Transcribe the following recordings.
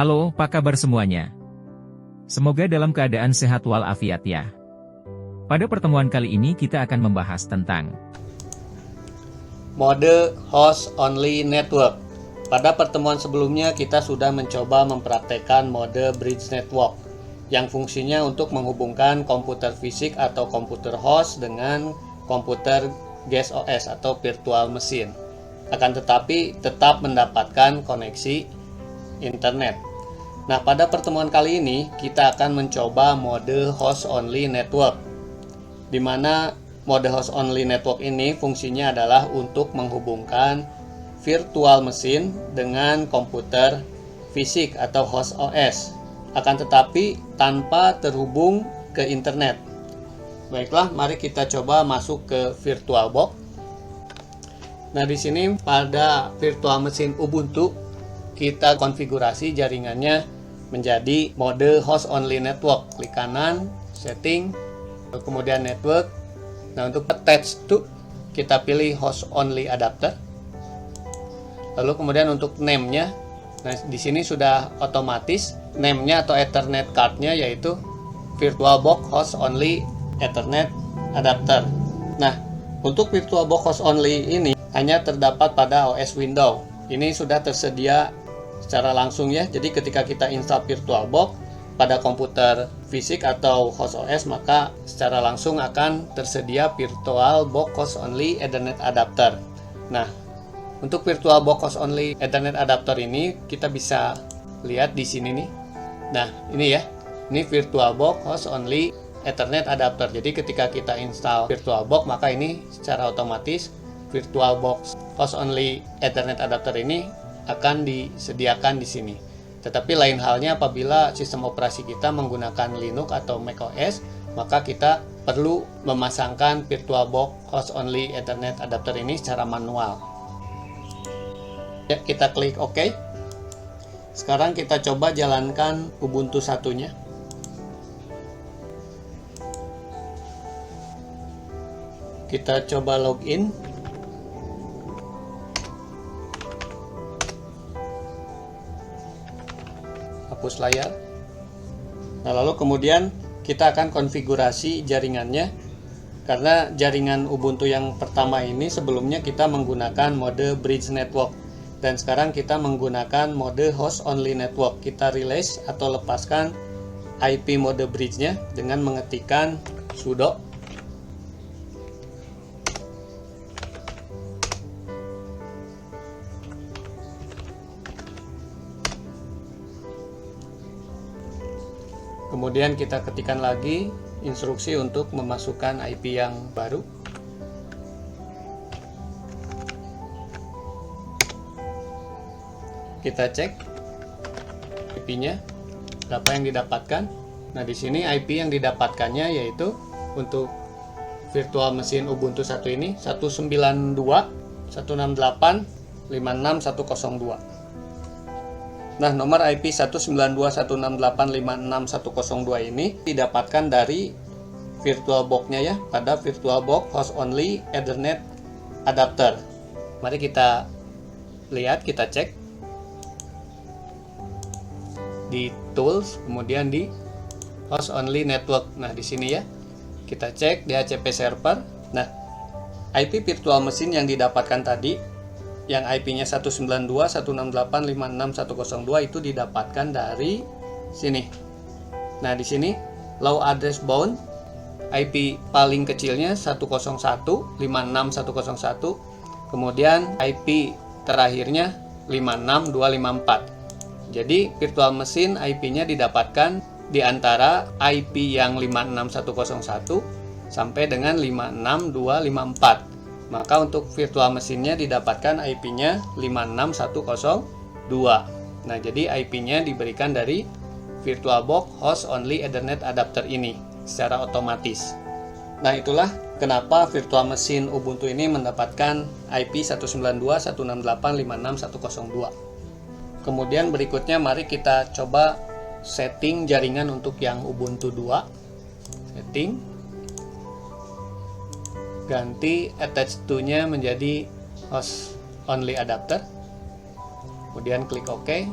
Halo, apa kabar semuanya? Semoga dalam keadaan sehat walafiat ya. Pada pertemuan kali ini kita akan membahas tentang mode host only network. Pada pertemuan sebelumnya kita sudah mencoba mempraktekkan mode bridge network yang fungsinya untuk menghubungkan komputer fisik atau komputer host dengan komputer guest OS atau virtual machine. Akan tetapi tetap mendapatkan koneksi internet. Nah, pada pertemuan kali ini kita akan mencoba mode host only network, di mana mode host only network ini fungsinya adalah untuk menghubungkan virtual machine dengan komputer fisik atau host OS, akan tetapi tanpa terhubung ke internet. Baiklah, mari kita coba masuk ke VirtualBox. Nah, di sini pada virtual machine Ubuntu kita konfigurasi jaringannya menjadi mode host only network. Klik kanan, setting, kemudian network. Nah, untuk attach to kita pilih host only adapter. Lalu kemudian untuk name-nya, nah di sini sudah otomatis name-nya atau Ethernet card-nya yaitu VirtualBox host only Ethernet adapter. Nah, untuk VirtualBox host only ini hanya terdapat pada OS Windows. Ini sudah tersedia secara langsung ya. Jadi ketika kita install VirtualBox pada komputer fisik atau host OS, maka secara langsung akan tersedia VirtualBox host only Ethernet adapter. Nah, untuk VirtualBox host only Ethernet adapter ini kita bisa lihat di sini nih. Nah, ini ya. Ini VirtualBox host only Ethernet adapter. Jadi ketika kita install VirtualBox, maka ini secara otomatis VirtualBox host only Ethernet adapter ini akan disediakan di sini. Tetapi lain halnya apabila sistem operasi kita menggunakan Linux atau macOS, maka kita perlu memasangkan VirtualBox host only Ethernet adapter ini secara manual. Ya, kita klik OK. Sekarang kita coba jalankan Ubuntu satunya. Kita coba login. Hapus layar. Nah, lalu kemudian kita akan konfigurasi jaringannya, karena jaringan Ubuntu yang pertama ini sebelumnya kita menggunakan mode bridge network, dan sekarang kita menggunakan mode host only network. Kita release atau lepaskan IP mode bridge-nya dengan mengetikkan sudo kemudian kita ketikkan lagi instruksi untuk memasukkan IP yang baru. Kita cek IP-nya berapa yang didapatkan. Nah, di sini IP yang didapatkannya yaitu untuk virtual machine Ubuntu 1 ini 192.168.56.102. Nah, nomor IP 192.168.56.102 ini didapatkan dari VirtualBox-nya ya, pada VirtualBox host only Ethernet adapter. Mari kita lihat, kita cek di tools, kemudian di host only network. Nah, di sini ya, kita cek DHCP server. Nah, IP virtual machine yang didapatkan tadi, yang IP-nya 192.168.56.102 itu didapatkan dari sini. Nah, di sini low address bound IP paling kecilnya 101.56.101, kemudian IP terakhirnya 56254. Jadi virtual machine IP-nya didapatkan di antara IP yang 56101 sampai dengan 56254. Maka untuk virtual machine-nya didapatkan IP-nya 56102. Nah, jadi IP-nya diberikan dari VirtualBox host only Ethernet adapter ini secara otomatis. Nah, itulah kenapa virtual machine Ubuntu ini mendapatkan IP 192.168.56.102. Kemudian berikutnya mari kita coba setting jaringan untuk yang Ubuntu 2. Setting, ganti attach to-nya menjadi host only adapter. Kemudian klik OK.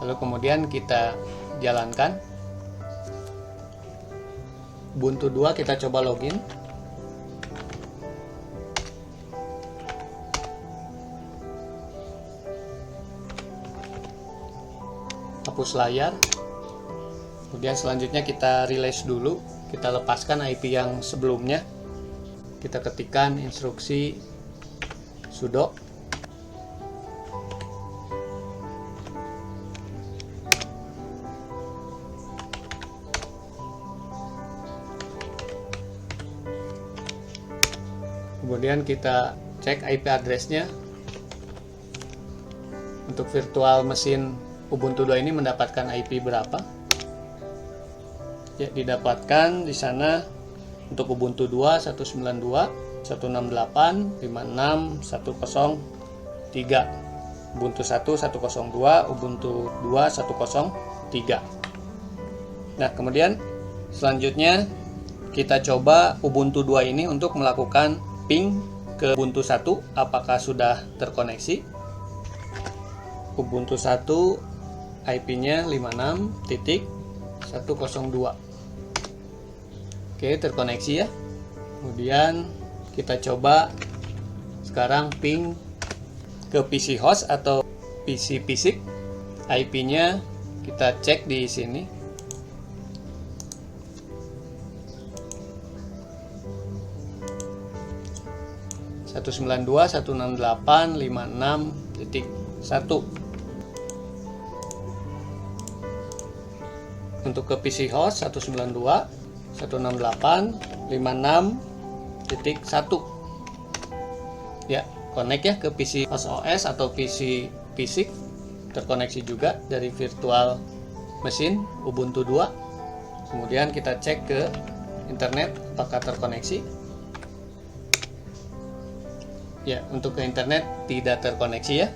Lalu kemudian kita jalankan. Ubuntu 2 kita coba login. Hapus layar. Kemudian selanjutnya kita release dulu. Kita lepaskan IP yang sebelumnya. Kita ketikkan instruksi sudo kemudian kita cek IP address-nya. Untuk virtual mesin Ubuntu 2 ini mendapatkan IP berapa? Ya, didapatkan di sana untuk Ubuntu 2 192 168 56 103, Ubuntu 1 102, Ubuntu 2 103. Nah, kemudian selanjutnya kita coba Ubuntu 2 ini untuk melakukan ping ke Ubuntu 1, apakah sudah terkoneksi. Ubuntu 1 IP-nya 56.102. Oke, terkoneksi ya. Kemudian kita coba sekarang ping ke PC host atau PC fisik. IP-nya kita cek di sini. Satu 192.168.56.1. Untuk ke PC host 192.168.56.1. Ya, connect ya ke PC host OS atau PC fisik, terkoneksi juga dari virtual mesin Ubuntu 2. Kemudian kita cek ke internet apakah terkoneksi. Ya, untuk ke internet tidak terkoneksi ya.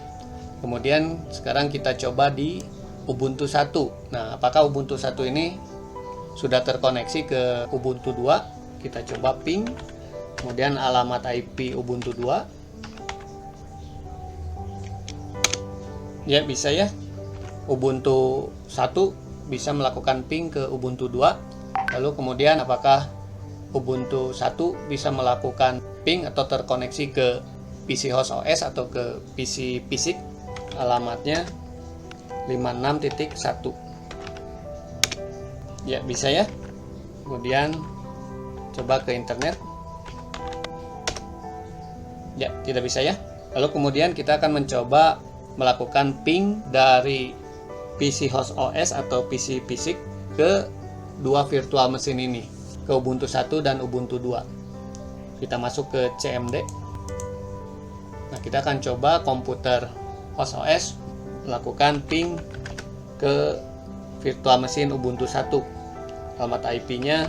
Kemudian sekarang kita coba di Ubuntu 1. Nah, apakah Ubuntu 1 ini sudah terkoneksi ke Ubuntu 2? Kita coba ping. Kemudian alamat IP Ubuntu 2. Ya, bisa ya. Ubuntu 1 bisa melakukan ping ke Ubuntu 2. Lalu kemudian apakah Ubuntu 1 bisa melakukan ping atau terkoneksi ke PC host OS atau ke PC fisik? Alamatnya 56.1. Ya, bisa ya. Kemudian coba ke internet. Ya, tidak bisa ya. Lalu kemudian kita akan mencoba melakukan ping dari PC host OS atau PC fisik ke dua virtual mesin ini, ke Ubuntu 1 dan Ubuntu 2. Kita masuk ke CMD. Nah, kita akan coba komputer host OS melakukan ping ke virtual mesin Ubuntu 1. Alamat IP-nya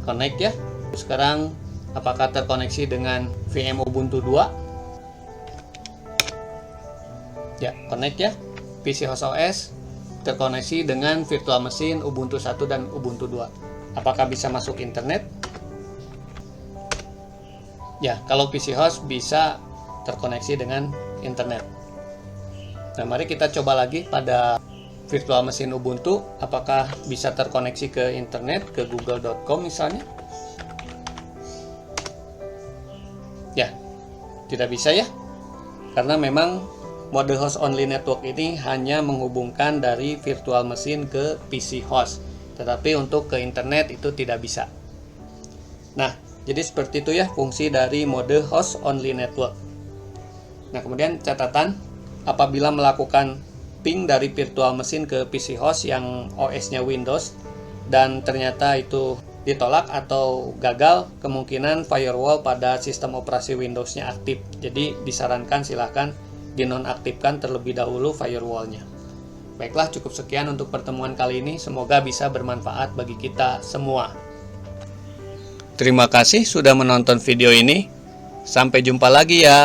connect ya. Sekarang apakah terkoneksi dengan VM Ubuntu 2? Ya, connect ya. PC host OS terkoneksi dengan virtual mesin Ubuntu 1 dan Ubuntu 2. Apakah bisa masuk internet? Ya, kalau PC host bisa terkoneksi dengan internet. Nah, mari kita coba lagi pada virtual mesin Ubuntu, apakah bisa terkoneksi ke internet, ke google.com misalnya. Ya, tidak bisa ya, karena memang mode host only network ini hanya menghubungkan dari virtual mesin ke PC host, tetapi untuk ke internet itu tidak bisa. Nah, jadi seperti itu ya fungsi dari mode host only network. Nah, kemudian catatan, apabila melakukan ping dari virtual mesin ke PC host yang OS-nya Windows dan ternyata itu ditolak atau gagal, kemungkinan firewall pada sistem operasi Windows-nya aktif. Jadi disarankan silahkan dinonaktifkan terlebih dahulu firewall-nya. Baiklah, cukup sekian untuk pertemuan kali ini. Semoga bisa bermanfaat bagi kita semua. Terima kasih sudah menonton video ini. Sampai jumpa lagi ya.